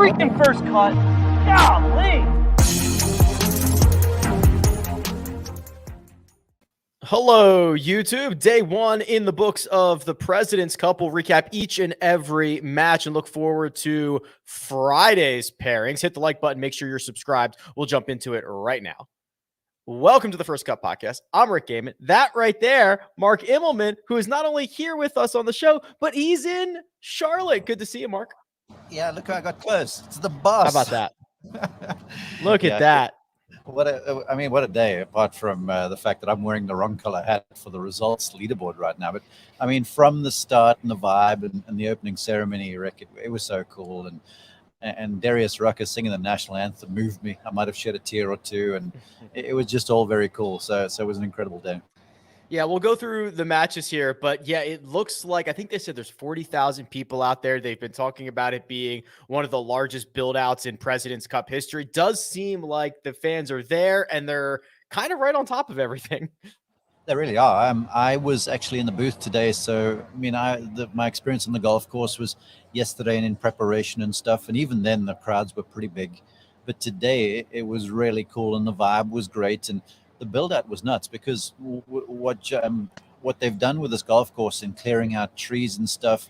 freaking first cut. Golly. Hello, YouTube. Day one in the books of the President's Cup. We'll recap each and every match and look forward to Friday's pairings. Hit the like button. Make sure you're subscribed. We'll jump into it right now. Welcome to the First Cup Podcast. I'm Rick Gaiman. That right there, Mark Immelman, who is not only here with us on the show, but he's in Charlotte. Good to see you, Mark. Yeah, look, I got close. It's the boss. How about that? Look at that. What a day, apart from the fact that I'm wearing the wrong color hat for the results leaderboard right now. But I mean, from the start and the vibe and the opening ceremony, Rick, it was so cool. And Darius Rucker singing the national anthem moved me. I might have shed a tear or two, and it was just all very cool. So it was an incredible day. Yeah, we'll go through the matches here, but yeah, it looks like, I think they said there's 40,000 people out there. They've been talking about it being one of the largest build-outs in President's Cup history. Does seem like the fans are there and they're kind of right on top of everything. They really are. I was actually in the booth today, so I mean, my experience on the golf course was yesterday and in preparation and stuff, and even then the crowds were pretty big. But today it was really cool, and the vibe was great, and the build-out was nuts because what they've done with this golf course in clearing out trees and stuff,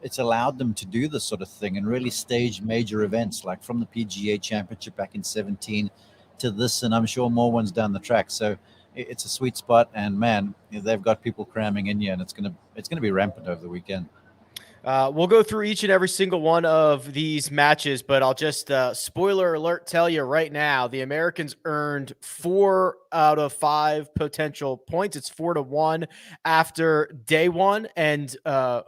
it's allowed them to do this sort of thing and really stage major events, like from the PGA Championship back in 2017 to this, and I'm sure more ones down the track. So it's a sweet spot, and man, they've got people cramming in here, and it's gonna be rampant over the weekend. We'll go through each and every single one of these matches, but I'll just spoiler alert tell you right now, the Americans earned 4 out of 5 potential points. It's 4-1 after day one. And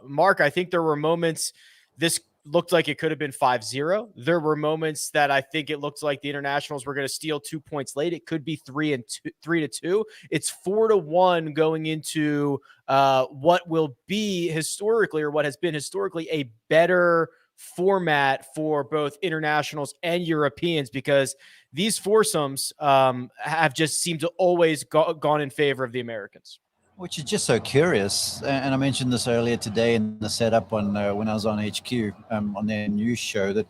Mark, I think there were moments this looked like it could have been 5-0. There were moments that I think it looked like the internationals were going to steal 2 points late. It could be 3-2. It's 4-1 going into what will be historically, or what has been historically, a better format for both internationals and Europeans, because these foursomes have just seemed to always gone in favor of the Americans. Which is just so curious, and I mentioned this earlier today in the setup on when I was on HQ on their news show, that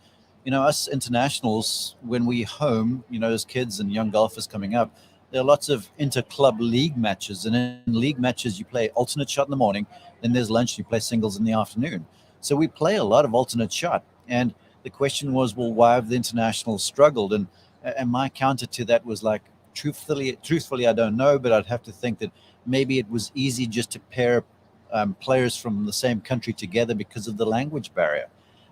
us internationals, when we home, as kids and young golfers coming up, there are lots of inter-club league matches, and in league matches you play alternate shot in the morning, then there's lunch, you play singles in the afternoon. So we play a lot of alternate shot, and the question was, well, why have the internationals struggled? And my counter to that was like, truthfully, I don't know, but I'd have to think that maybe it was easy just to pair players from the same country together because of the language barrier.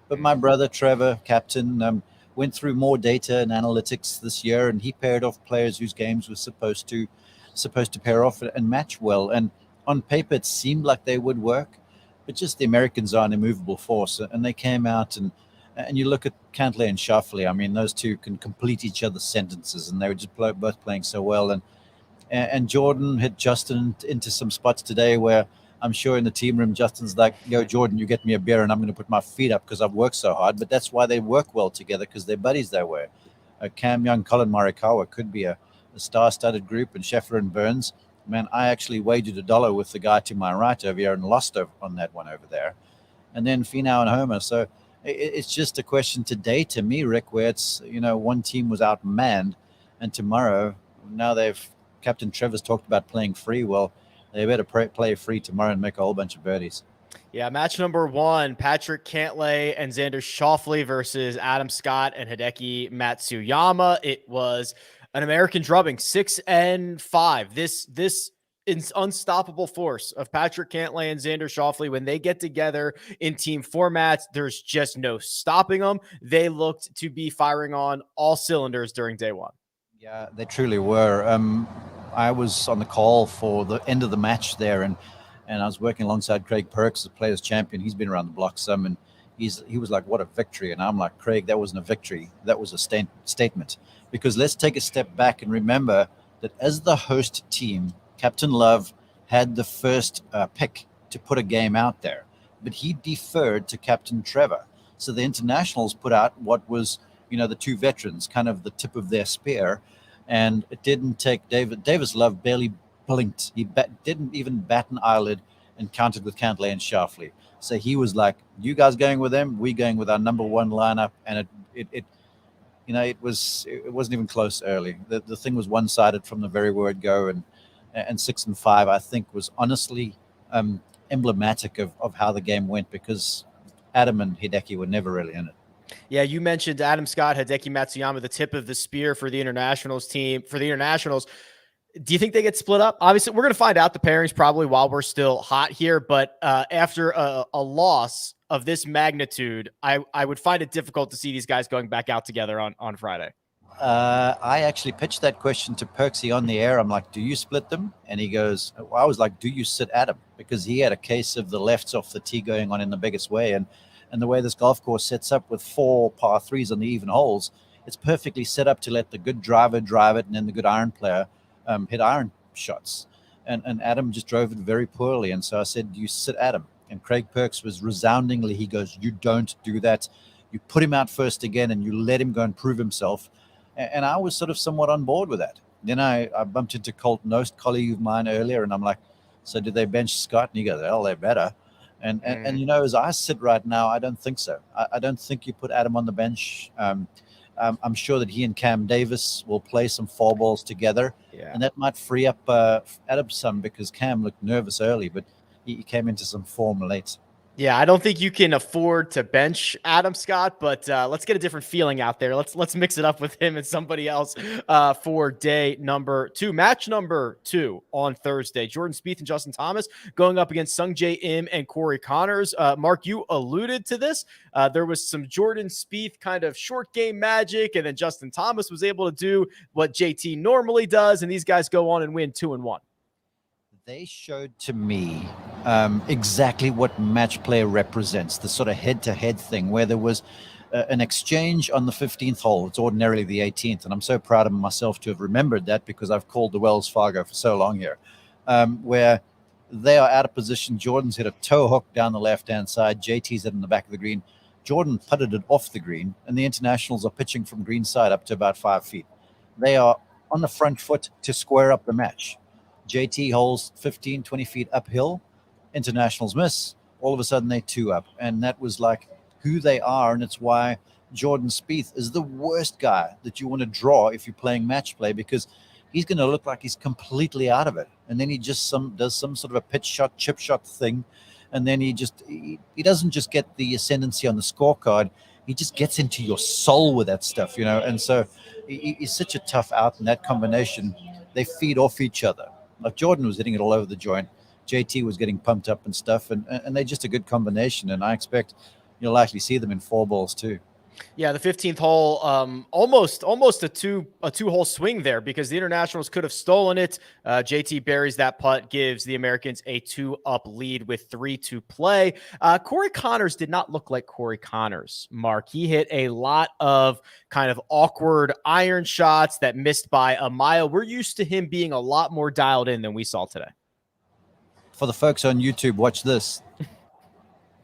But my brother Trevor, captain, went through more data and analytics this year, and he paired off players whose games were supposed to pair off and match well. And on paper, it seemed like they would work, but just the Americans are an immovable force, and they came out and you look at Cantley and Schauffele. I mean, those two can complete each other's sentences, and they were just both playing so well. And Jordan hit Justin into some spots today where I'm sure in the team room, Justin's like, yo, Jordan, you get me a beer and I'm going to put my feet up because I've worked so hard. But that's why they work well together, because they're buddies that way. Cam Young, Colin Morikawa could be a star-studded group, and Scheffler and Burns. Man, I actually wagered $1 with the guy to my right over here and lost on that one over there. And then Finau and Homer. So it's just a question today to me, Rick, where it's, one team was outmanned, and tomorrow, now Captain Trevor's talked about playing free. Well, they better play free tomorrow and make a whole bunch of birdies. Yeah, match number 1, Patrick Cantley and Xander Schauffele versus Adam Scott and Hideki Matsuyama. It was an American drubbing, 6-5. This unstoppable force of Patrick Cantley and Xander Schauffele, when they get together in team formats, there's just no stopping them. They looked to be firing on all cylinders during day one. Yeah, they truly were. I was on the call for the end of the match there, and I was working alongside Craig Perks, the Players Champion. He's been around the block some, and he was like, what a victory. And I'm like, Craig, that wasn't a victory. That was a statement. Because let's take a step back and remember that as the host team, Captain Love had the first pick to put a game out there, but he deferred to Captain Trevor. So the internationals put out what was, the two veterans, kind of the tip of their spear. And it didn't take Davis Love barely blinked. He didn't even bat an eyelid encountered with Cantley and Schauffele. So he was like, "You guys going with them? We going with our number one lineup." And it it wasn't even close early. The thing was one sided from the very word go, and 6 and 5 I think was honestly emblematic of how the game went, because Adam and Hideki were never really in it. Yeah, you mentioned Adam Scott, Hideki Matsuyama, the tip of the spear for the internationals team. For the internationals, do you think they get split up? Obviously, we're going to find out the pairings probably while we're still hot here, but after a loss of this magnitude, I would find it difficult to see these guys going back out together on Friday. I actually pitched that question to Perksy on the air. I'm like, do you split them? And he goes, I was like, do you sit Adam? Because he had a case of the lefts off the tee going on in the biggest way. And the way this golf course sets up with 4 par 3s on the even holes, it's perfectly set up to let the good driver drive it and then the good iron player hit iron shots. And Adam just drove it very poorly. And so I said, you sit Adam. And Craig Perks was resoundingly, he goes, you don't do that. You put him out first again and you let him go and prove himself. And I was sort of somewhat on board with that. Then I bumped into Colt Nost, colleague of mine earlier, and I'm like, so did they bench Scott? And he goes, well, they're better. And as I sit right now, I don't think so. I don't think you put Adam on the bench. I'm sure that he and Cam Davis will play some 4 balls together. Yeah. And that might free up Adam some, because Cam looked nervous early, but he came into some form late. Yeah, I don't think you can afford to bench Adam Scott, but let's get a different feeling out there. Let's mix it up with him and somebody else for day number 2. Match number 2 on Thursday. Jordan Spieth and Justin Thomas going up against Sungjae Im and Corey Connors. Mark, you alluded to this. There was some Jordan Spieth kind of short game magic, and then Justin Thomas was able to do what JT normally does, and these guys go on and win 2-1. They showed to me exactly what match play represents, the sort of head-to-head thing where there was an exchange on the 15th hole. It's ordinarily the 18th, and I'm so proud of myself to have remembered that, because I've called the Wells Fargo for so long here, where they are out of position. Jordan's hit a toe hook down the left-hand side. JT's hit in the back of the green. Jordan putted it off the green, and the internationals are pitching from green side up to about 5 feet. They are on the front foot to square up the match. JT holes 15, 20 feet uphill. Internationals miss. All of a sudden, they 2 up. And that was like who they are. And it's why Jordan Spieth is the worst guy that you want to draw if you're playing match play, because he's going to look like he's completely out of it. And then he just does some sort of a pitch shot, chip shot thing. And then he doesn't just get the ascendancy on the scorecard. He just gets into your soul with that stuff, And so he's such a tough out in that combination. They feed off each other. Like Jordan was hitting it all over the joint. JT was getting pumped up and stuff, and they're just a good combination. And I expect you'll likely see them in 4 balls too. Yeah, the 15th hole, almost a two-hole swing there, because the internationals could have stolen it. JT buries that putt, gives the Americans a 2-up lead with 3 to play. Corey Connors did not look like Corey Connors, Mark. He hit a lot of kind of awkward iron shots that missed by a mile. We're used to him being a lot more dialed in than we saw today. For the folks on YouTube, watch this.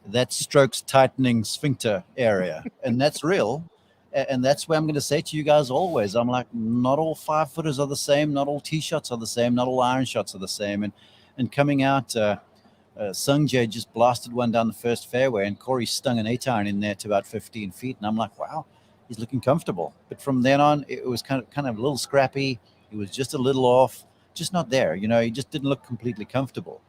That strokes tightening sphincter area, and that's real. And that's where I'm going to say to you guys always, I'm like, not all 5-footers are the same, not all tee shots are the same, not all iron shots are the same. And coming out, Sungjae just blasted one down the first fairway, and Corey stung an 8-iron in there to about 15 feet, and I'm like, wow, he's looking comfortable. But from then on, it was kind of a little scrappy. He was just a little off, just not there. He just didn't look completely comfortable.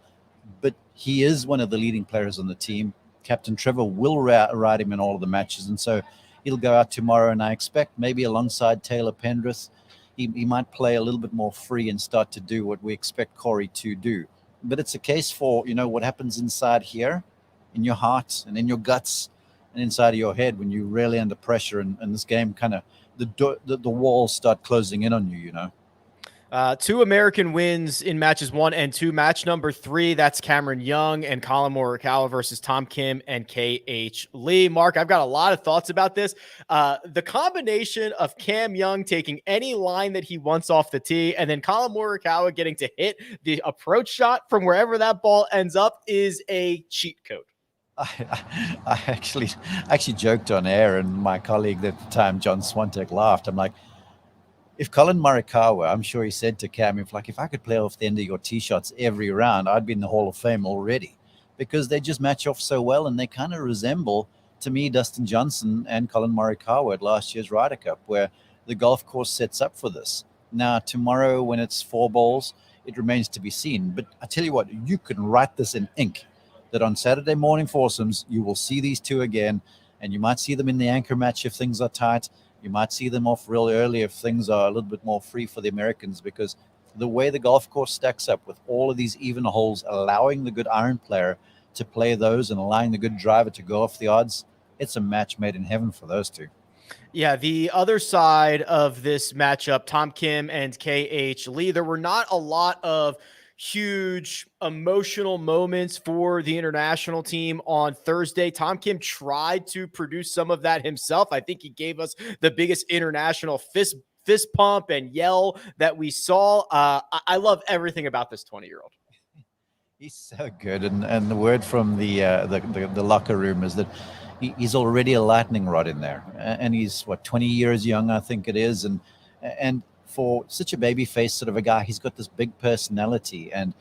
But he is one of the leading players on the team. Captain Trevor will ride him in all of the matches, and so he'll go out tomorrow, and I expect maybe alongside Taylor Pendrith, he might play a little bit more free and start to do what we expect Corey to do. But it's a case for, what happens inside here, in your heart and in your guts and inside of your head when you're really under pressure, and this game kind of, the walls start closing in on you, 2 American wins in matches 1 and 2. Match number 3, that's Cameron Young and Colin Morikawa versus Tom Kim and KH Lee. Mark, I've got a lot of thoughts about this. The combination of Cam Young taking any line that he wants off the tee, and then Colin Morikawa getting to hit the approach shot from wherever that ball ends up, is a cheat code. I actually joked on air, and my colleague at the time, John Swantek, laughed. I'm like, if Colin Morikawa, I'm sure he said to Cam, if I could play off the end of your tee shots every round, I'd be in the Hall of Fame already. because they just match off so well, and they kind of resemble, to me, Dustin Johnson and Colin Morikawa at last year's Ryder Cup, where the golf course sets up for this. Now, tomorrow, when it's 4 balls, it remains to be seen. But I tell you what, you can write this in ink, that on Saturday morning foursomes, you will see these two again, and you might see them in the anchor match if things are tight. You might see them off real early if things are a little bit more free for the Americans, because the way the golf course stacks up with all of these even holes, allowing the good iron player to play those and allowing the good driver to go off the odds, it's a match made in heaven for those two. Yeah, the other side of this matchup, Tom Kim and KH Lee, there were not a lot of huge emotional moments for the international team on Thursday. Tom Kim tried to produce some of that himself. I think he gave us the biggest international fist pump and yell that we saw. I love everything about this 20-year-old. He's so good, and the word from the locker room is that he's already a lightning rod in there, and he's 20 years young, I think it is, and for such a baby face sort of a guy, he's got this big personality, and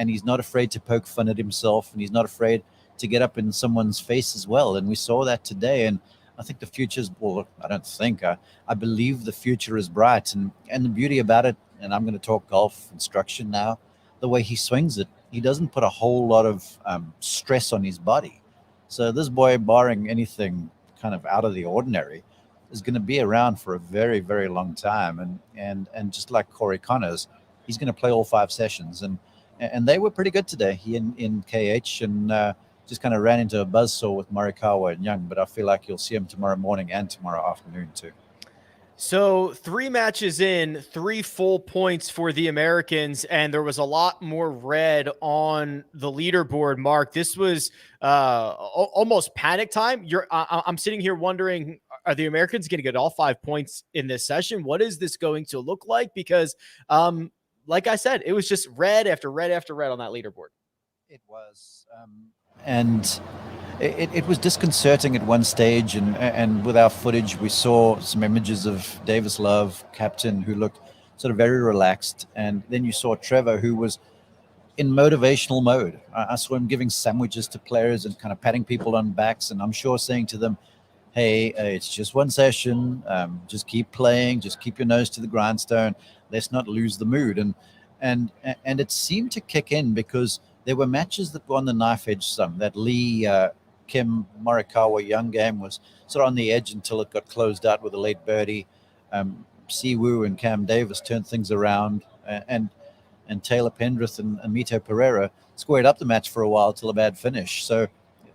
he's not afraid to poke fun at himself, and he's not afraid to get up in someone's face as well, and we saw that today. And I think the future's, well, I don't think, I believe the future is bright, and the beauty about it, and I'm going to talk golf instruction now, the way he swings it, he doesn't put a whole lot of stress on his body. So this boy, barring anything kind of out of the ordinary, is going to be around for a very, very long time. And just like Corey Connors, he's going to play all 5 sessions. And they were pretty good today. He in KH, and just kind of ran into a buzzsaw with Morikawa and Young. But I feel like you'll see him tomorrow morning and tomorrow afternoon too. So 3 matches in, 3 full points for the Americans, and there was a lot more red on the leaderboard, Mark. This was almost panic time. I'm sitting here wondering, are the Americans going to get all 5 points in this session? What is this going to look like? Because, like I said, it was just red after red after red on that leaderboard. It was. And it was disconcerting at one stage, and with our footage, we saw some images of Davis Love, captain, who looked sort of very relaxed. And then you saw Trevor, who was in motivational mode. I saw him giving sandwiches to players and kind of patting people on backs, and I'm sure saying to them, hey, it's just one session, just keep playing, just keep your nose to the grindstone, let's not lose the mood. And it seemed to kick in, because there were matches that were on the knife edge some. That Lee, Kim, Morikawa Young game was sort of on the edge until it got closed out with a late birdie. Siwoo and Cam Davis turned things around, and Taylor Pendrith and Finau Pereira squared up the match for a while till a bad finish. So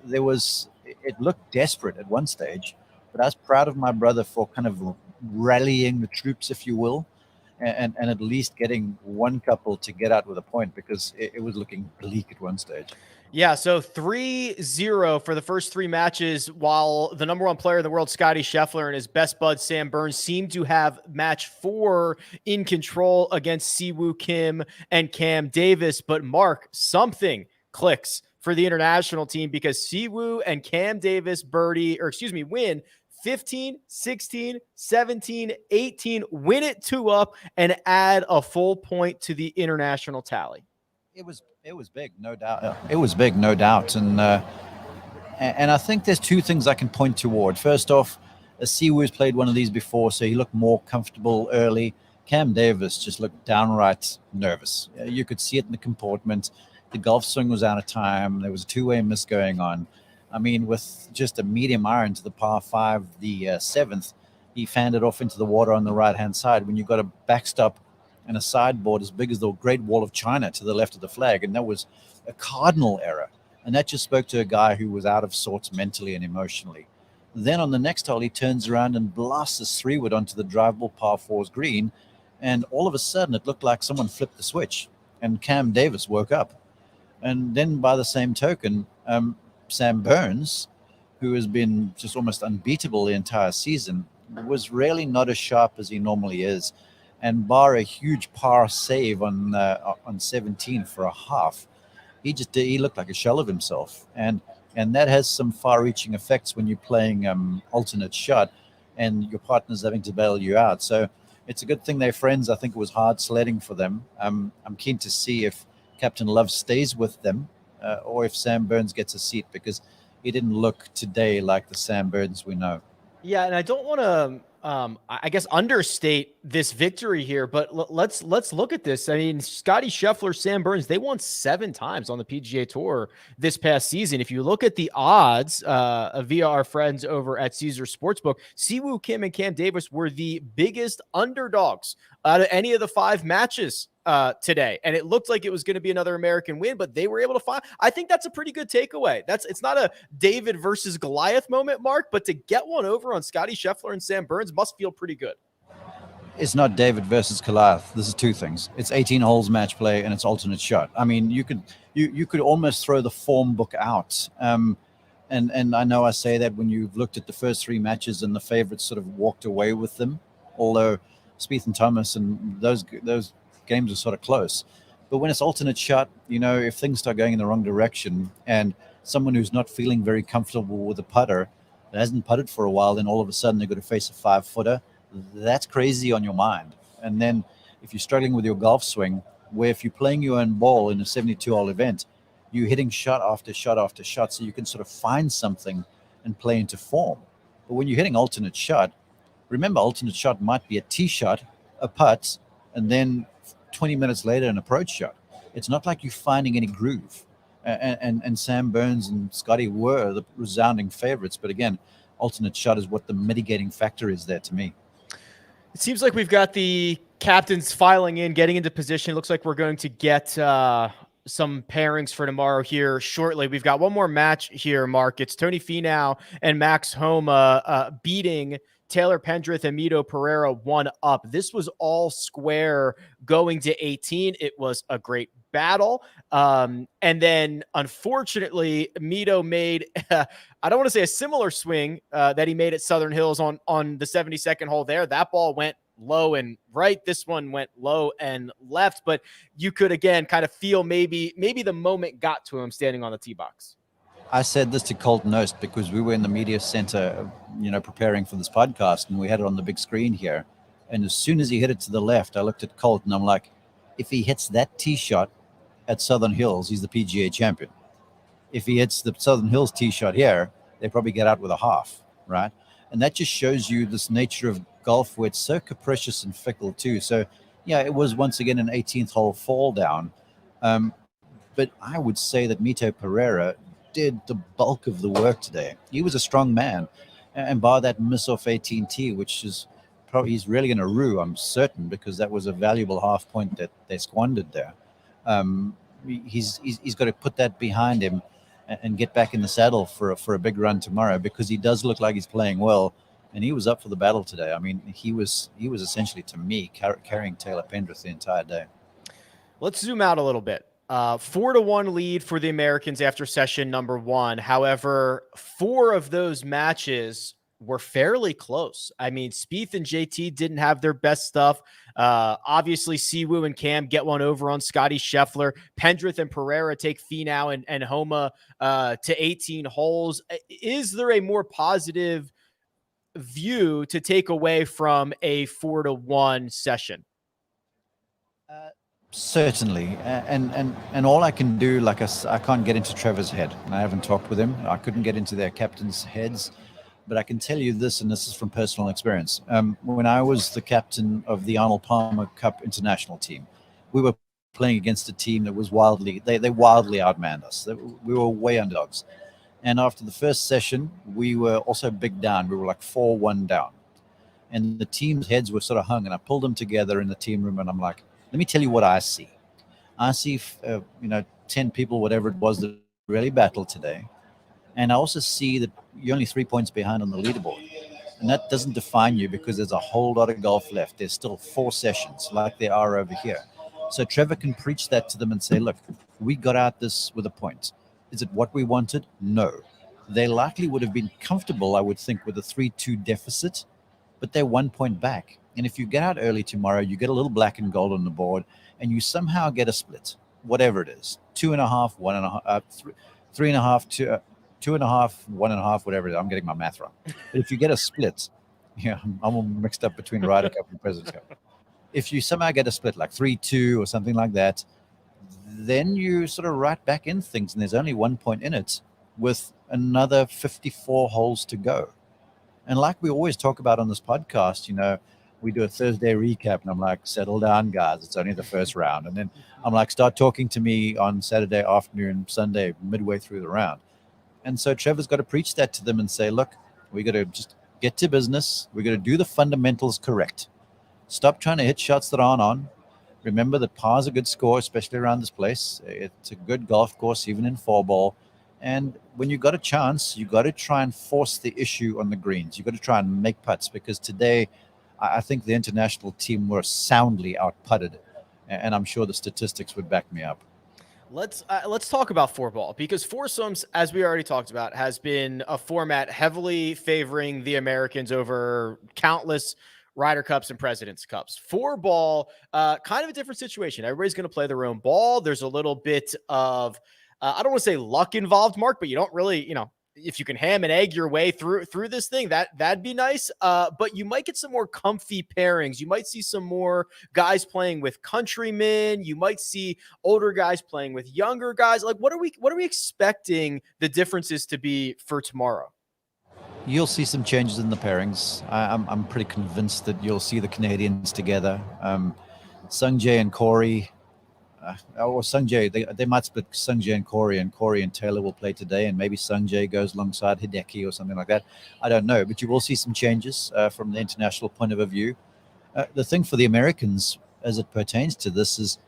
it looked desperate at one stage, but I was proud of my brother for kind of rallying the troops, if you will, and at least getting one couple to get out with a point, because it was looking bleak at one stage. Yeah, so 3-0 for the first 3 matches, while the number 1 player in the world, Scotty Scheffler, and his best bud, Sam Burns, seemed to have match 4 in control against Siwoo Kim and Cam Davis. But Mark, something clicks for the international team, because Siwoo and Cam Davis win 15, 16, 17, 18, win it 2 up, and add a full point to the international tally. It was big, no doubt. It was big, no doubt. And I think there's 2 things I can point toward. First off, Siwoo's played one of these before, so he looked more comfortable early. Cam Davis just looked downright nervous. You could see it in the comportment. The golf swing was out of time. There was a 2-way miss going on. I mean, with just a medium iron to the par 5, the 7th, he fanned it off into the water on the right-hand side when you've got a backstop and a sideboard as big as the Great Wall of China to the left of the flag. And that was a cardinal error. And that just spoke to a guy who was out of sorts mentally and emotionally. Then on the next hole, he turns around and blasts a 3-wood onto the drivable par 4's green. And all of a sudden, it looked like someone flipped the switch. And Cam Davis woke up. And then by the same token, Sam Burns, who has been just almost unbeatable the entire season, was really not as sharp as he normally is. And bar a huge par save on 17 for a half, he looked like a shell of himself. And that has some far-reaching effects when you're playing alternate shot and your partner's having to bail you out. So it's a good thing they're friends. I think it was hard sledding for them. I'm keen to see if Captain Love stays with them or if Sam Burns gets a seat, because he didn't look today like the Sam Burns we know. Yeah, and I don't want to, I guess, understate this victory here, but let's look at this. I mean, Scotty Scheffler, Sam Burns, they won 7 times on the PGA Tour this past season. If you look at the odds via our friends over at Caesar Sportsbook, Siwoo Kim and Cam Davis were the biggest underdogs out of any of the 5 matches today, and it looked like it was going to be another American win, but they were able to find. I think that's a pretty good takeaway. It's not a David versus Goliath moment, Mark, but to get one over on Scotty Scheffler and Sam Burns must feel pretty good. It's not David versus Goliath. This is 2 things. It's 18 holes match play and it's alternate shot. I mean, you could almost throw the form book out. And I know I say that when you've looked at the first 3 matches and the favorites sort of walked away with them, although Spieth and Thomas and those games are sort of close. But when it's alternate shot, if things start going in the wrong direction and someone who's not feeling very comfortable with a putter, that hasn't putted for a while, then all of a sudden they're going to face a 5-footer. That's crazy on your mind. And then if you're struggling with your golf swing, where if you're playing your own ball in a 72-hole event, you're hitting shot after shot after shot, so you can sort of find something and play into form. But when you're hitting alternate shot, remember, alternate shot might be a tee shot, a putt, and then 20 minutes later an approach shot. It's not like you're finding any groove. And Sam Burns and Scotty were the resounding favorites. But again, alternate shot is what the mitigating factor is there to me. It seems like we've got the captains filing in, getting into position. It looks like we're going to get some pairings for tomorrow here shortly. We've got one more match here, Mark. It's Tony Finau and Max Homa beating Taylor Pendrith and Mito Pereira 1 up. This was all square going to 18. It was a great battle. And then, unfortunately, Mito made, I don't want to say a similar swing that he made at Southern Hills on the 72nd hole there. That ball went low and right. This one went low and left. But you could, again, kind of feel maybe the moment got to him standing on the tee box. I said this to Colton Oast because we were in the media center, preparing for this podcast, and we had it on the big screen here. And as soon as he hit it to the left, I looked at Colton. I'm like, if he hits that tee shot at Southern Hills, he's the PGA champion. If he hits the Southern Hills tee shot here, they probably get out with a half, right? And that just shows you this nature of golf where it's so capricious and fickle too. So, yeah, it was once again an 18th hole fall down. But I would say that Mito Pereira did the bulk of the work today. He was a strong man, and bar that miss off 18T, which is probably he's really going to rue, I'm certain, because that was a valuable half point that they squandered there. He's got to put that behind him and get back in the saddle for a big run tomorrow, because he does look like he's playing well, and he was up for the battle today. I mean, he was essentially, to me, carrying Taylor Pendrith the entire day. Let's zoom out a little bit. 4-1 lead for the Americans after session number 1. However, 4 of those matches were fairly close. I mean, Spieth and JT didn't have their best stuff. Obviously, Siwoo and Cam get one over on Scotty Scheffler. Pendrith and Pereira take Finau and Homa to 18 holes. Is there a more positive view to take away from a 4-1 session? Certainly, and all I can do, like I can't get into Trevor's head. I haven't talked with him. I couldn't get into their captains' heads, but I can tell you this, and this is from personal experience. When I was the captain of the Arnold Palmer Cup international team, we were playing against a team that was wildly outmanned us. We were way underdogs, and after the first session, we were also big down. We were like 4-1 down, and the team's heads were sort of hung. And I pulled them together in the team room, and I'm like, let me tell you what I see. I see, 10 people, whatever it was, that really battled today. And I also see that you're only 3 points behind on the leaderboard. And that doesn't define you, because there's a whole lot of golf left. There's still 4 sessions like there are over here. So Trevor can preach that to them and say, look, we got out this with a point. Is it what we wanted? No. They likely would have been comfortable, I would think, with a 3-2 deficit, but they're 1 point back. And if you get out early tomorrow, you get a little black and gold on the board, and you somehow get a split, whatever it is, 2.5, 1.5, 3.5, 2.5, 1.5, whatever it is. I'm getting my math wrong. But if you get a split, I'm all mixed up between Ryder Cup and President's Cup. If you somehow get a split, like 3-2 or something like that, then you sort of right back in things, and there's only 1 point in it with another 54 holes to go. And like we always talk about on this podcast, we do a Thursday recap, and I'm like, settle down, guys. It's only the first round. And then I'm like, start talking to me on Saturday afternoon, Sunday, midway through the round. And so Trevor's got to preach that to them and say, look, we got to just get to business. We're going to do the fundamentals correct. Stop trying to hit shots that aren't on. Remember that par's a good score, especially around this place. It's a good golf course, even in 4-ball. And when you got a chance, you got to try and force the issue on the greens. You got to try and make putts, because today I think the international team were soundly out-putted, and I'm sure the statistics would back me up. Let's talk about 4-ball, because foursomes, as we already talked about, has been a format heavily favoring the Americans over countless Ryder Cups and President's Cups. 4-ball, kind of a different situation. Everybody's going to play their own ball. There's a little bit of I don't want to say luck involved, Mark, but you don't really, if you can ham and egg your way through this thing, that'd be nice. But you might get some more comfy pairings. You might see some more guys playing with countrymen. You might see older guys playing with younger guys. Like, what are we expecting the differences to be for tomorrow? You'll see some changes in the pairings. I'm pretty convinced that you'll see the Canadians together. Sungjae and Corey. Or Sungjae, they might split Sungjae and Corey and Taylor will play today, and maybe Sungjae goes alongside Hideki or something like that. I don't know, but you will see some changes from the international point of view. The thing for the Americans as it pertains to this is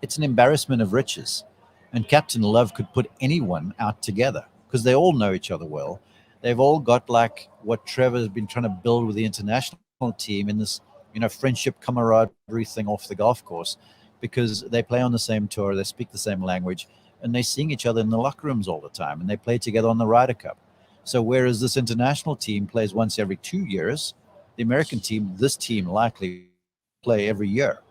it's an embarrassment of riches, and Captain Love could put anyone out together because they all know each other well. They've all got like what Trevor has been trying to build with the international team in this, friendship camaraderie thing off the golf course. Because they play on the same tour, they speak the same language, and they're seeing each other in the locker rooms all the time, and they play together on the Ryder Cup. So whereas this international team plays once every 2 years, the American team, this team likely play every year.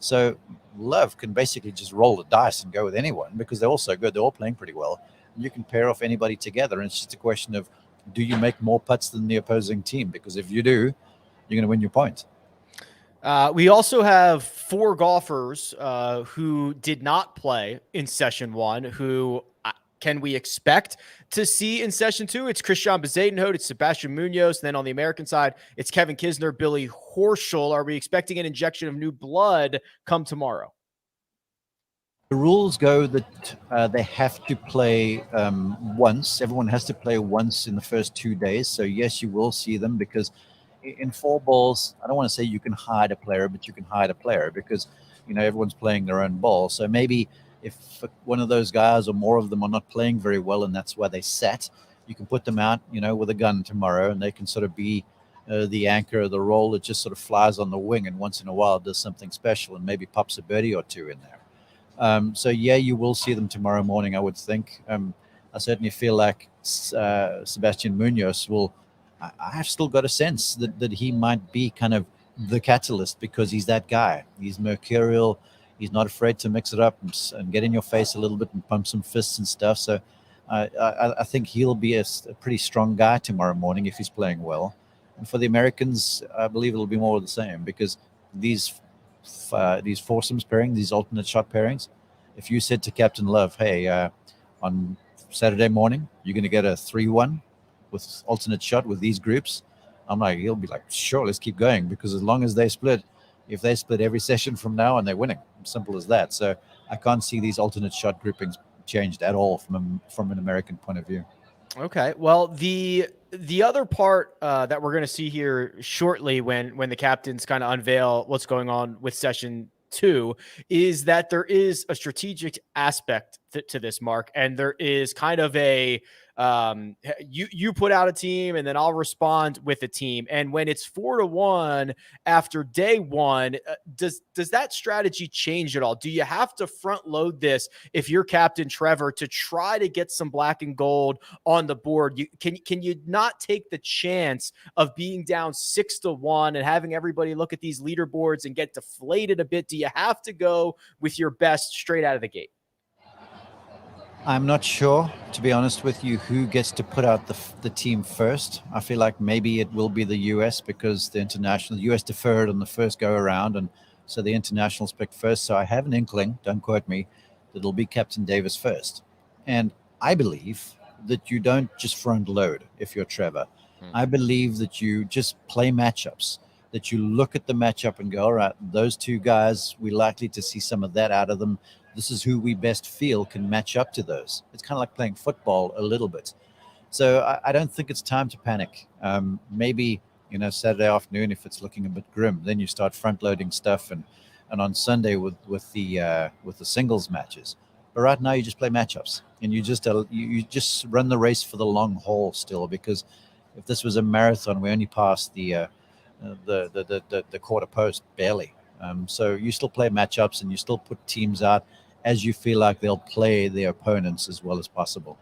So Love can basically just roll the dice and go with anyone because they're all so good. They're all playing pretty well. And you can pair off anybody together, and it's just a question of, do you make more putts than the opposing team? Because if you do, you're going to win your point. We also have 4 golfers who did not play in session 1, who can we expect to see in session 2? It's Christian Bezuidenhout, it's Sebastian Munoz. And then on the American side, it's Kevin Kisner, Billy Horschel. Are we expecting an injection of new blood come tomorrow? The rules go that they have to play once. Everyone has to play once in the first 2 days. So yes, you will see them, because in 4 balls, I don't want to say you can hide a player, but you can hide a player because, everyone's playing their own ball. So maybe if one of those guys or more of them are not playing very well and that's why they sat, you can put them out, with a gun tomorrow, and they can sort of be the anchor of the role that just sort of flies on the wing and once in a while does something special and maybe pops a birdie or 2 in there. So yeah, you will see them tomorrow morning, I would think. I certainly feel like Sebastian Munoz will. I've still got a sense that he might be kind of the catalyst because he's that guy. He's mercurial. He's not afraid to mix it up and get in your face a little bit and pump some fists and stuff. So I think he'll be a pretty strong guy tomorrow morning if he's playing well. And for the Americans, I believe it'll be more of the same because these foursomes pairing, these alternate shot pairings, if you said to Captain Love, hey, on Saturday morning, you're going to get a 3-1 with alternate shot with these groups, I'm like, he'll be like, sure, let's keep going, because as long as they split, if they split every session from now on, they're winning. Simple as that. So I can't see these alternate shot groupings changed at all from an American point of view. Okay. Well, the other part that we're going to see here shortly when the captains kind of unveil what's going on with session 2 is that there is a strategic aspect to this, Mark, and there is kind of a you put out a team and then I'll respond with a team. And when it's 4-1 after day 1, does that strategy change at all? Do you have to front load this if you're Captain Trevor to try to get some black and gold on the board? Can you not take the chance of being down 6-1 and having everybody look at these leaderboards and get deflated a bit? Do you have to go with your best straight out of the gate? I'm not sure, to be honest with you, who gets to put out the team first. I feel like maybe it will be the U.S. because the U.S. deferred on the first go around, and so the internationals picked first. So I have an inkling, don't quote me, that it'll be Captain Davis first. And I believe that you don't just front load if you're Trevor. I believe that you just play matchups, that you look at the matchup and go, all right, those two guys, we're likely to see some of that out of them. This is who we best feel can match up to those. It's kind of like playing football a little bit. So I don't think it's time to panic. Maybe, Saturday afternoon, if it's looking a bit grim, then you start front loading stuff and on Sunday with the singles matches. But right now you just play matchups and you just run the race for the long haul still, because if this was a marathon, we only passed the quarter post barely. So you still play matchups and you still put teams out as you feel like they'll play their opponents as well as possible.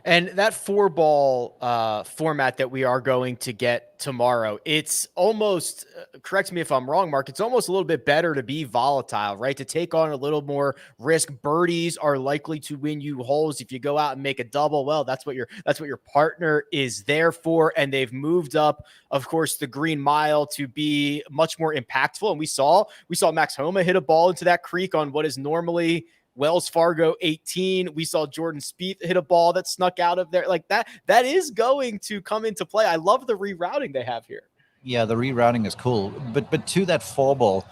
And that 4-ball format that we are going to get tomorrow, it's almost, correct me if I'm wrong, Mark, it's almost a little bit better to be volatile, right? To take on a little more risk. Birdies are likely to win you holes. If you go out and make a double, well, that's what your partner is there for. And they've moved up, of course, the green mile to be much more impactful. And we saw Max Homa hit a ball into that creek on what is normally Wells Fargo 18. We saw Jordan Spieth hit a ball that snuck out of there. Like that is going to come into play. I love the rerouting they have here. Yeah, the rerouting is cool. But to that 4-ball,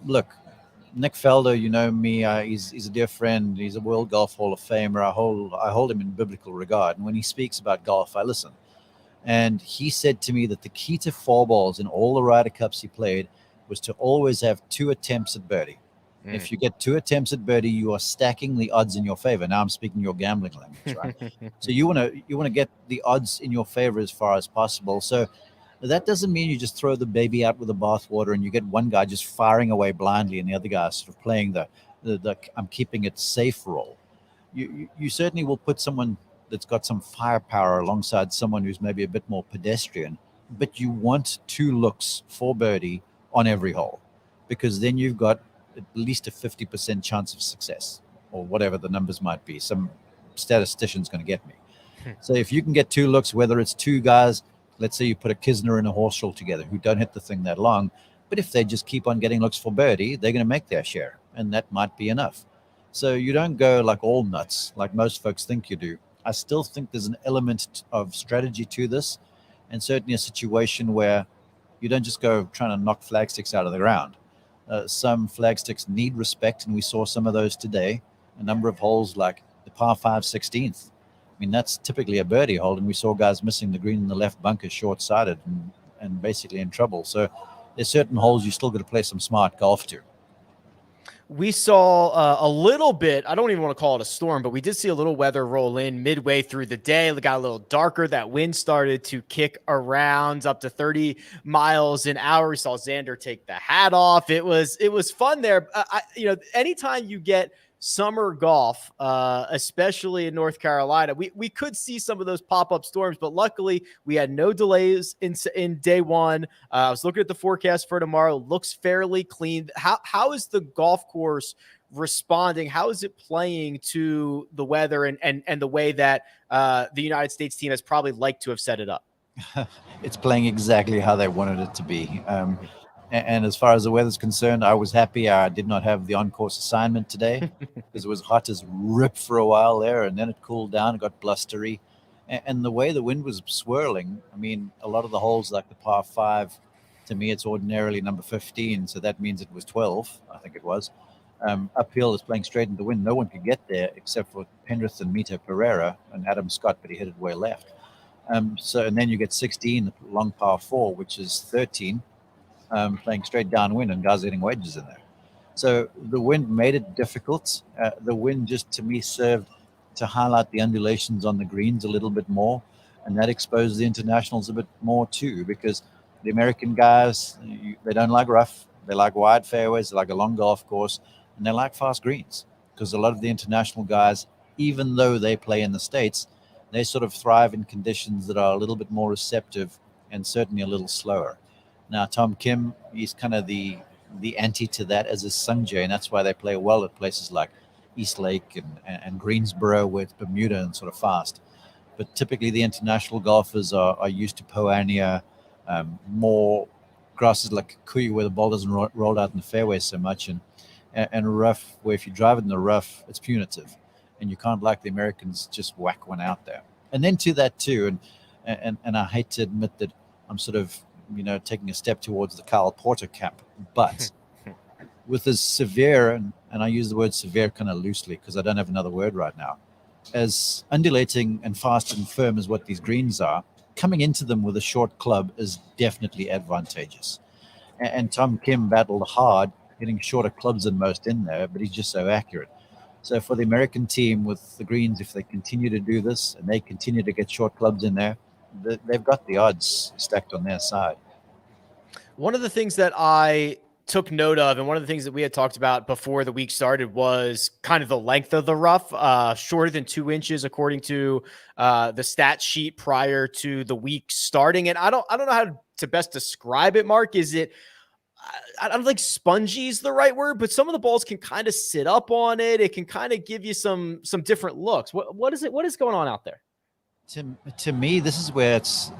look, Nick Felder, you know me, he's a dear friend. He's a World Golf Hall of Famer. I hold him in biblical regard. And when he speaks about golf, I listen. And he said to me that the key to 4-balls in all the Ryder Cups he played was to always have 2 attempts at birdie. If you get 2 attempts at birdie, you are stacking the odds in your favor. Now I'm speaking your gambling language, right? So you want to get the odds in your favor as far as possible. So that doesn't mean you just throw the baby out with the bathwater and you get one guy just firing away blindly and the other guy sort of playing the I'm keeping it safe role. You certainly will put someone that's got some firepower alongside someone who's maybe a bit more pedestrian, but you want 2 looks for birdie on every hole, because then you've got at least a 50% chance of success, or whatever the numbers might be. Some statistician's going to get me. So if you can get 2 looks, whether it's 2 guys, let's say you put a Kisner and a Horschel together who don't hit the thing that long, but if they just keep on getting looks for birdie, they're going to make their share, and that might be enough. So you don't go like all nuts like most folks think you do. I still think there's an element of strategy to this, and certainly a situation where you don't just go trying to knock flag sticks out of the ground. Some flag sticks need respect, and we saw some of those today. A number of holes like the par 5 16th. I mean, that's typically a birdie hole, and we saw guys missing the green in the left bunker short-sided and basically in trouble. So there's certain holes you still got to play some smart golf to. We saw a little bit, I don't even want to call it a storm, but we did see a little weather roll in midway through the day. It got a little darker. That wind started to kick around up to 30 miles an hour. We saw Xander take the hat off. It was fun there. Anytime you get summer golf, especially in North Carolina, we could see some of those pop-up storms, but luckily we had no delays in day one. I was looking at the forecast for tomorrow. Looks fairly clean. How is the golf course responding? How is it playing to the weather and the way that the United States team has probably liked to have set it up? It's playing exactly how they wanted it to be. And as far as the weather's concerned, I was happy I did not have the on-course assignment today because it was hot as rip for a while there, and then it cooled down, it got blustery. And the way the wind was swirling, I mean, a lot of the holes like the par 5, to me, it's ordinarily number 15, so that means it was 12, I think it was. Uphill is playing straight into the wind. No one could get there except for Pendrith and Finau Pereira and Adam Scott, but he hit it way left. And then you get 16, long par 4, which is 13. Playing straight downwind and guys hitting wedges in there. So the wind made it difficult. The wind just, to me, served to highlight the undulations on the greens a little bit more, and that exposed the internationals a bit more too, because the American guys, they don't like rough. They like wide fairways, they like a long golf course, and they like fast greens, because a lot of the international guys, even though they play in the States, they sort of thrive in conditions that are a little bit more receptive and certainly a little slower. Now, Tom Kim, he's kind of the anti to that, as is Sungjae, and that's why they play well at places like East Lake and Greensboro, where it's Bermuda and sort of fast. But typically the international golfers are used to Poania, more grasses like Kikuyu, where the ball doesn't roll out in the fairway so much. and rough, where if you drive it in the rough, it's punitive, and you can't, like the Americans, just whack one out there. And then to that too, and I hate to admit that I'm sort of, taking a step towards the Kyle Porter camp, but with as severe, and I use the word severe kind of loosely because I don't have another word right now, as undulating and fast and firm as what these greens are, coming into them with a short club is definitely advantageous. And Tom Kim battled hard, getting shorter clubs than most in there, but he's just so accurate. So for the American team with the greens, if they continue to do this and they continue to get short clubs in there, they've got the odds stacked on their side. One of the things that I took note of, and one of the things that we had talked about before the week started, was kind of the length of the rough, shorter than 2 inches, according to the stat sheet prior to the week starting. And I don't know how to best describe it, Mark. Is it, I don't think spongy is the right word, but some of the balls can kind of sit up on it. It can kind of give you some different looks. What is it? What is going on out there? To me, this is where it's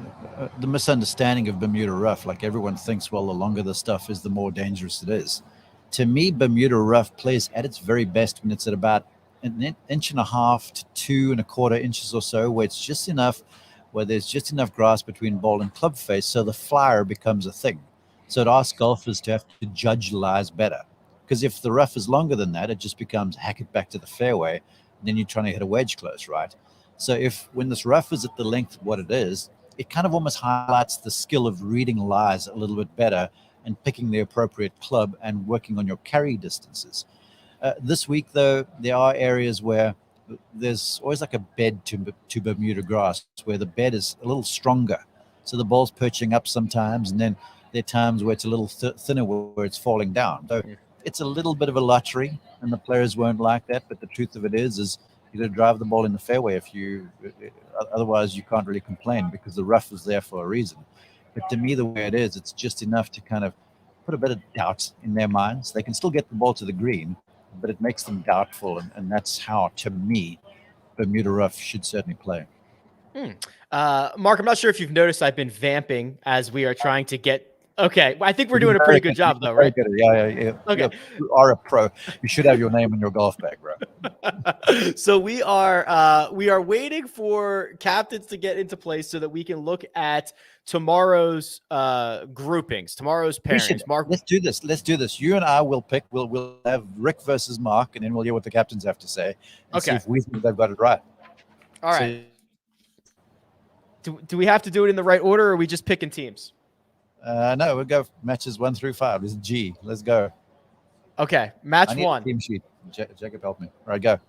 the misunderstanding of Bermuda Rough. Like, everyone thinks, well, the longer the stuff is, the more dangerous it is. To me, Bermuda Rough plays at its very best when it's at about an inch and a half to 2.25 inches or so, where it's just enough, where there's just enough grass between ball and club face, so the flyer becomes a thing. So it asks golfers to have to judge lies better. Because if the rough is longer than that, it just becomes hack it back to the fairway, and then you're trying to hit a wedge close, right? So when this rough is at the length of what it is, it kind of almost highlights the skill of reading lies a little bit better and picking the appropriate club and working on your carry distances. This week, though, there are areas where there's always like a bed to Bermuda grass, where the bed is a little stronger. So the ball's perching up sometimes, and then there are times where it's a little thinner where it's falling down. So it's a little bit of a lottery, and the players won't like that. But the truth of it is you got to drive the ball in the fairway. Otherwise you can't really complain, because the rough is there for a reason. But to me, the way it is, it's just enough to kind of put a bit of doubt in their minds. They can still get the ball to the green, but it makes them doubtful, and that's how, to me, Bermuda Rough should certainly play. Mark, I'm not sure if you've noticed, I've been vamping as we are trying to get. Okay, I think we're doing a pretty good job, though, right? Yeah. Okay. You are a pro. You should have your name in your golf bag, bro. So we are waiting for captains to get into place so that we can look at tomorrow's groupings, tomorrow's pairings. Mark, let's do this. You and I will pick. We'll have Rick versus Mark, and then we'll hear what the captains have to say. And see if we think they've got it right. All right. Do we have to do it in the right order, or are we just picking teams? No, we'll go matches 1 through 5. This is G. Let's go. Okay, match 1. Team sheet. Jacob, help me. All right, go.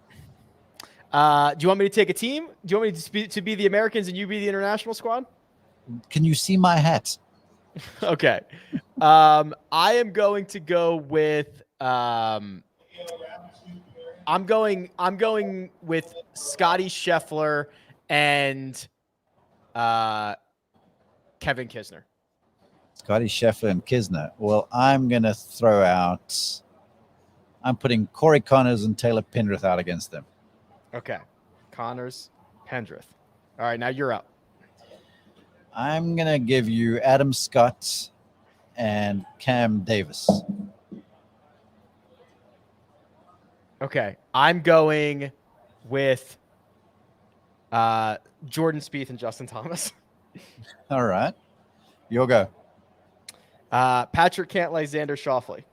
Do you want me to take a team? Do you want me to be the Americans and you be the international squad? Can you see my hat? Okay. I am going to go with I'm going with Scotty Scheffler and Kevin Kisner. Scotty Scheffler and Kisner. Well, I'm going to throw out... I'm putting Corey Connors and Taylor Pendrith out against them. Okay. Connors, Pendrith. All right, now you're up. I'm going to give you Adam Scott and Cam Davis. Okay. I'm going with Jordan Spieth and Justin Thomas. All right. You'll go. Patrick Cantley, Xander Schauffele.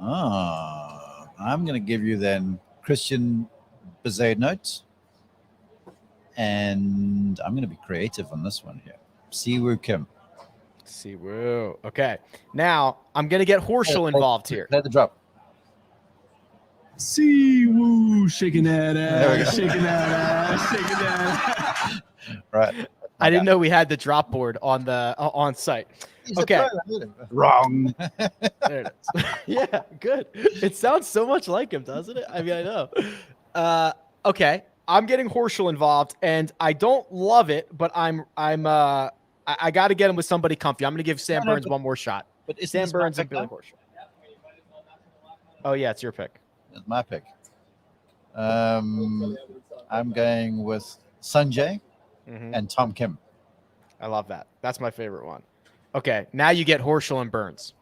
Oh, I'm going to give you then Christian Bezuidenhout, and I'm going to be creative on this one here. Siwoo Kim. Siwoo. Okay. Now I'm going to get Horschel involved here. Play the drop. Siwoo, shaking that ass, shaking that ass, shaking that ass. Right. I didn't know we had the drop board on the on site. Okay. Wrong. There it is. Yeah, good. It sounds so much like him, doesn't it? I mean, I know. Okay. I'm getting Horschel involved, and I don't love it, but I got to get him with somebody comfy. I'm going to give Sam Burns one more shot. But Sam Burns and Billy Horschel. Oh yeah, it's your pick. It's my pick. I'm going with Sanjay and Tom Kim. I love that. That's my favorite one. Okay, now you get Horschel and Burns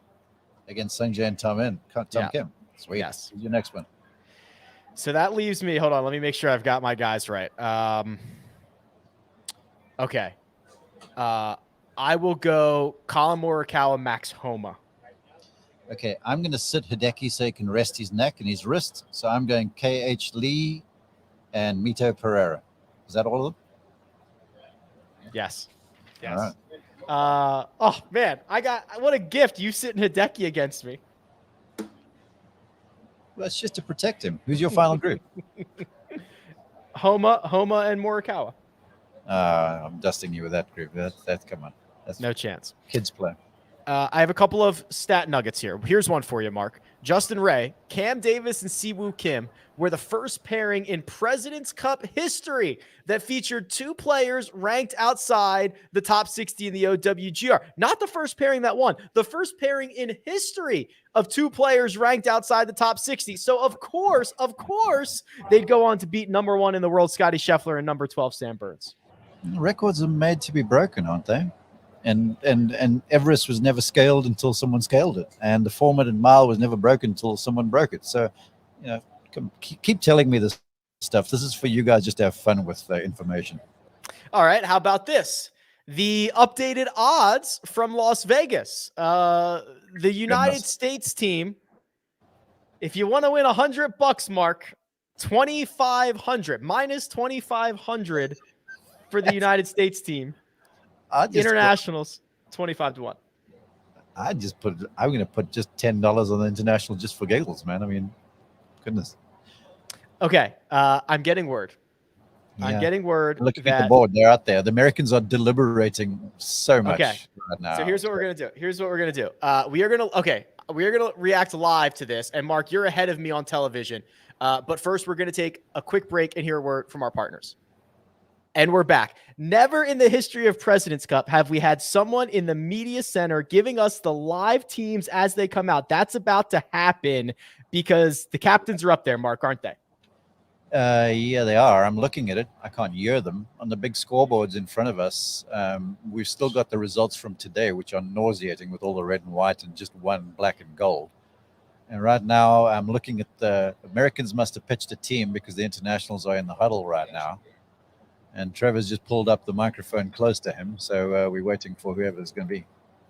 against Sanjay and Tom Kim. Sweet. Yes. Who's your next one? So that leaves me. Hold on. Let me make sure I've got my guys right. Okay. I will go Colin Morikawa, Max Homa. Okay, I'm going to sit Hideki so he can rest his neck and his wrist. So I'm going KH Lee and Mito Pereira. Is that all of them? Yes. All Yes. right. Oh man, what a gift. You sitting Hideki against me. Well, it's just to protect him. Who's your final group? Homa, and Morikawa. I'm dusting you with that group. That's come on. That's No chance. Kids play. I have a couple of stat nuggets here. Here's one for you, Mark. Justin Ray, Cam Davis, and Siwoo Kim were the first pairing in President's Cup history that featured two players ranked outside the top 60 in the OWGR. Not the first pairing that won, the first pairing in history of two players ranked outside the top 60. So, of course, they'd go on to beat number 1 in the world, Scotty Scheffler, and number 12, Sam Burns. Records are made to be broken, aren't they? And Everest was never scaled until someone scaled it, and the 4-minute mile was never broken until someone broke it. So, keep telling me this stuff. This is for you guys just to have fun with the information. All right, how about this? The updated odds from Las Vegas. The United States team, if you want to win $100, Mark, 2,500 minus 2,500 for the United States team. Internationals 25-1. I'm going to put just $10 on the international just for giggles, man. I mean, goodness. Okay, I'm getting word. Yeah. I'm getting word. Look at the board; they're out there. The Americans are deliberating so much right now. So here's what we're gonna do. We are gonna react live to this. And Mark, you're ahead of me on television. But first, we're gonna take a quick break and hear a word from our partners. And we're back. Never in the history of President's Cup have we had someone in the media center giving us the live teams as they come out. That's about to happen because the captains are up there, Mark, aren't they? Yeah, they are. I'm looking at it. I can't hear them. On the big scoreboards in front of us, we've still got the results from today, which are nauseating with all the red and white and just one black and gold. And right now, I'm looking at the Americans must have pitched a team because the internationals are in the huddle right now. And Trevor's just pulled up the microphone close to him, so we're waiting for whoever it's going to be.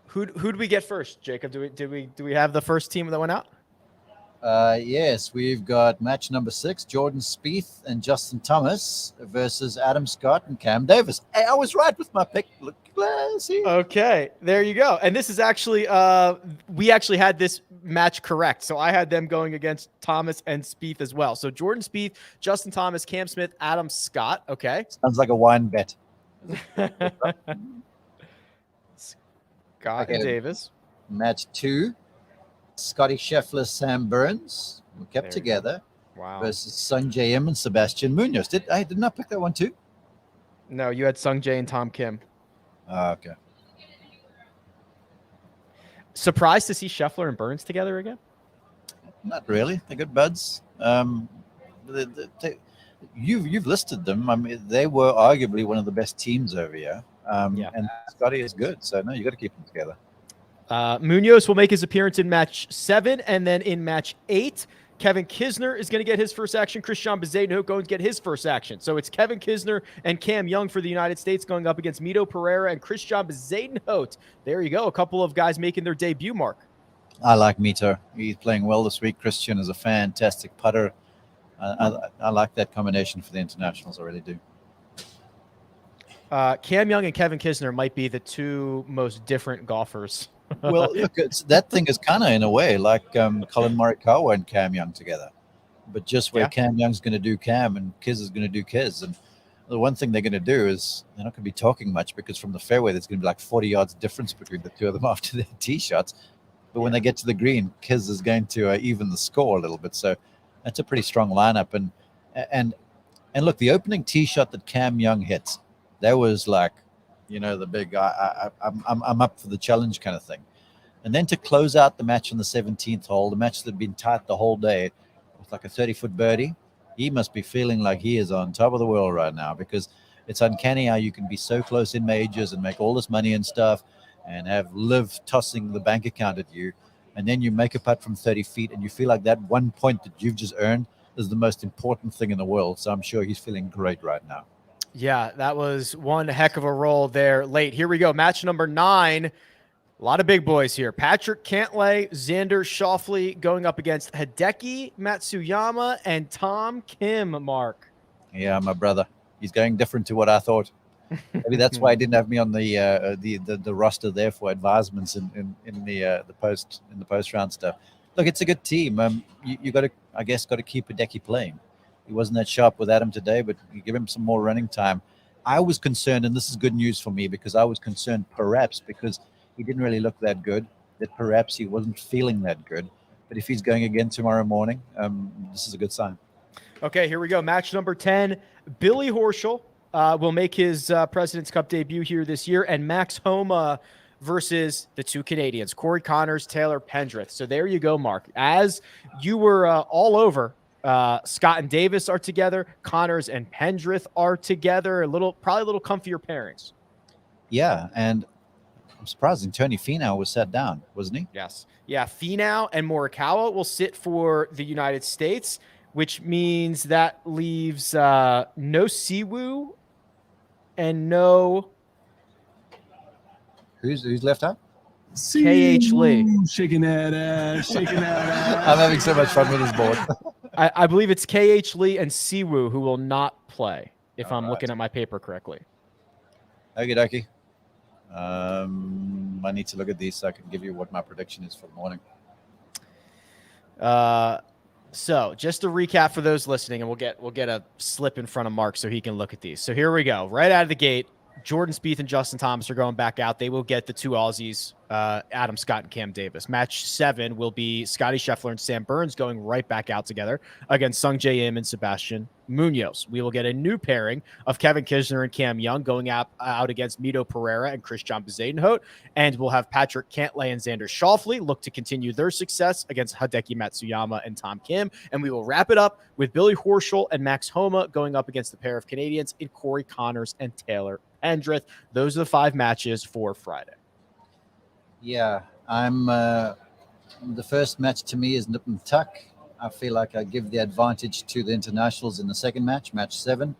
Who'd we get first, Jacob? Do we have the first team that went out? Yes, we've got match number 6, Jordan Spieth and Justin Thomas versus Adam Scott and Cam Davis. Hey, I was right with my pick. Look, see? Okay, there you go. And this is actually, we actually had this match correct. So I had them going against Thomas and Spieth as well. So Jordan Spieth, Justin Thomas, Cam Smith, Adam Scott. Okay. Sounds like a wine bet. Scott and Davis. Match 2. Scotty Scheffler, Sam Burns, we kept together. Wow. Versus Sung Jae Im and Sebastian Munoz. Didn't I pick that one too? No, you had Sung Jae and Tom Kim. Okay. Surprised to see Scheffler and Burns together again? Not really. They're good buds. You've listed them. I mean, they were arguably one of the best teams over here. And Scotty is good. So no, you got to keep them together. Munoz will make his appearance in match 7, and then in match 8, Kevin Kisner is going to get his first action. Christian Bezuidenhout going to get his first action. So it's Kevin Kisner and Cam Young for the United States going up against Mito Pereira and Christian Bezuidenhout. There you go. A couple of guys making their debut, Mark. I like Mito. He's playing well this week. Christian is a fantastic putter. I like that combination for the internationals. I really do. Cam Young and Kevin Kisner might be the two most different golfers. Well, look, that thing is kind of in a way like Colin Morikawa and Cam Young together, but just where Cam Young's going to do Cam and Kiz is going to do Kiz. And the one thing they're going to do is they're not going to be talking much because from the fairway, there's going to be like 40 yards difference between the two of them after their tee shots. But when they get to the green, Kiz is going to even the score a little bit. So that's a pretty strong lineup. And look, the opening tee shot that Cam Young hits, that was like, the big I'm up for the challenge kind of thing. And then to close out the match on the 17th hole, the match that had been tight the whole day, with like a 30-foot birdie, he must be feeling like he is on top of the world right now, because it's uncanny how you can be so close in majors and make all this money and stuff and have Liv tossing the bank account at you. and then you make a putt from 30 feet, and you feel like that 1 point that you've just earned is the most important thing in the world. So I'm sure he's feeling great right now. Yeah, that was one heck of a roll there late. Here we go. Match number 9. A lot of big boys here. Patrick Cantley, Xander Schauffele going up against Hideki, Matsuyama, and Tom Kim, Mark. Yeah, my brother. He's going different to what I thought. Maybe that's why he didn't have me on the roster there for advisements in the post round stuff. Look, it's a good team. You got to keep Hideki playing. He wasn't that sharp with Adam today, but you give him some more running time. I was concerned, and this is good news for me, because I was concerned perhaps because he didn't really look that good, that perhaps he wasn't feeling that good. But if he's going again tomorrow morning, this is a good sign. Okay, here we go. Match number 10. Billy Horschel will make his President's Cup debut here this year, and Max Homa versus the two Canadians, Corey Connors, Taylor Pendrith. So there you go, Mark. As you were all over, Scott and Davis are together. Connors and Pendrith are together. Probably a little comfier pairings. Yeah, and I'm surprised Tony Finau was sat down, wasn't he? Yes. Yeah, Finau and Morikawa will sit for the United States, which means that leaves no Siwoo and no... Who's left out? KH Lee. Shaking that ass, shaking that ass. I'm having so much fun with this board. I believe it's KH Lee and Siwoo who will not play, if I'm looking at my paper correctly. Okie dokie. I need to look at these so I can give you what my prediction is for the morning. So just to recap for those listening, and we'll get a slip in front of Mark so he can look at these. So here we go. Right out of the gate, Jordan Spieth and Justin Thomas are going back out. They will get the two Aussies, Adam Scott and Cam Davis. Match 7 will be Scotty Scheffler and Sam Burns going right back out together against Sung Jae Im and Sebastian Munoz. We will get a new pairing of Kevin Kisner and Cam Young going out against Finau Pereira and Christian Bezuidenhout. And we'll have Patrick Cantley and Xander Schauffele look to continue their success against Hideki Matsuyama and Tom Kim. And we will wrap it up with Billy Horschel and Max Homa going up against the pair of Canadians in Corey Connors and Taylor Pendrith. Those are the 5 matches for Friday. Yeah, I'm. The first match to me is nip and tuck. I feel like I give the advantage to the internationals in the second match, match 7,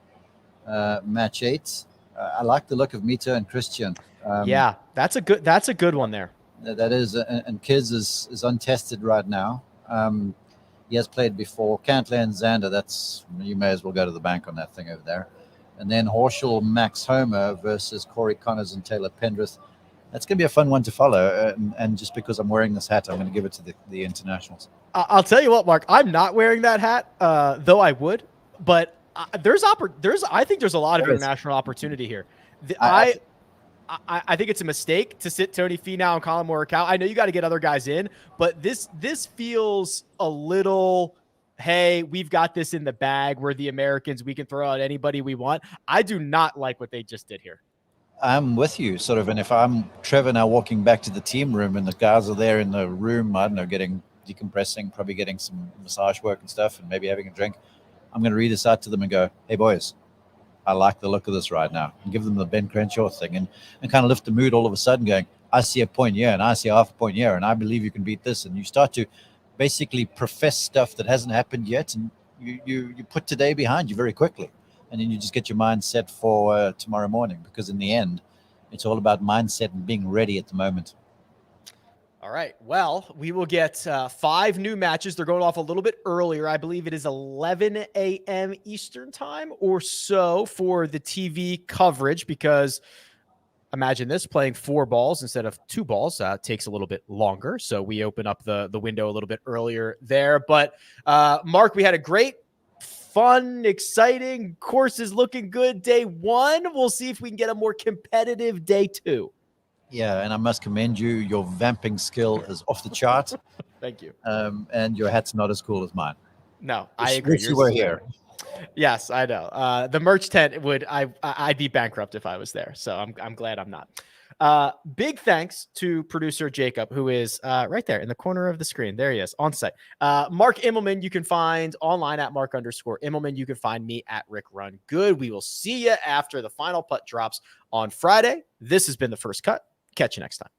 match 8. I like the look of Mito and Christian. Yeah, that's a good one there. That is, and Kiz is untested right now. He has played before. Cantley and Xander. You may as well go to the bank on that thing over there. And then Horschel, Max Homa versus Corey Connors and Taylor Pendrith. That's going to be a fun one to follow. And just because I'm wearing this hat, I'm going to give it to the internationals. I'll tell you what, Mark, I'm not wearing that hat, though I would. But I think there's a lot of international opportunity here. I think it's a mistake to sit Tony Finau and Colin Morikawa. I know you got to get other guys in, but this feels a little... Hey, we've got this in the bag. We're the Americans. We can throw out anybody we want. I do not like what they just did here. I'm with you, sort of. And if I'm Trevor now walking back to the team room and the guys are there in the room, I don't know, decompressing, probably getting some massage work and stuff and maybe having a drink, I'm going to read this out to them and go, hey, boys, I like the look of this right now. And give them the Ben Crenshaw thing and kind of lift the mood all of a sudden going, I see a point here and I see half a point here and I believe you can beat this. And you start to basically profess stuff that hasn't happened yet, and you put today behind you very quickly, and then you just get your mind set for tomorrow morning, because in the end it's all about mindset and being ready at the moment. All right, well, we will get 5 new matches. They're going off a little bit earlier. I believe it is 11 a.m. Eastern time or so for the TV coverage, because imagine this, playing 4 balls instead of 2 balls takes a little bit longer. So we open up the window a little bit earlier there. But Mark, we had a great, fun, exciting, course is looking good day 1. We'll see if we can get a more competitive day 2. Yeah, and I must commend you. Your vamping skill is off the chart. Thank you. And your hat's not as cool as mine. No, I agree. Wish you were here. Yes, I know. The merch tent I'd be bankrupt if I was there. So I'm glad I'm not. Big thanks to producer Jacob, who is right there in the corner of the screen. There he is on site. Mark Immelman, you can find online at Mark_Immelman. You can find me at Rick Run Good. We will see you after the final putt drops on Friday. This has been The First Cut. Catch you next time.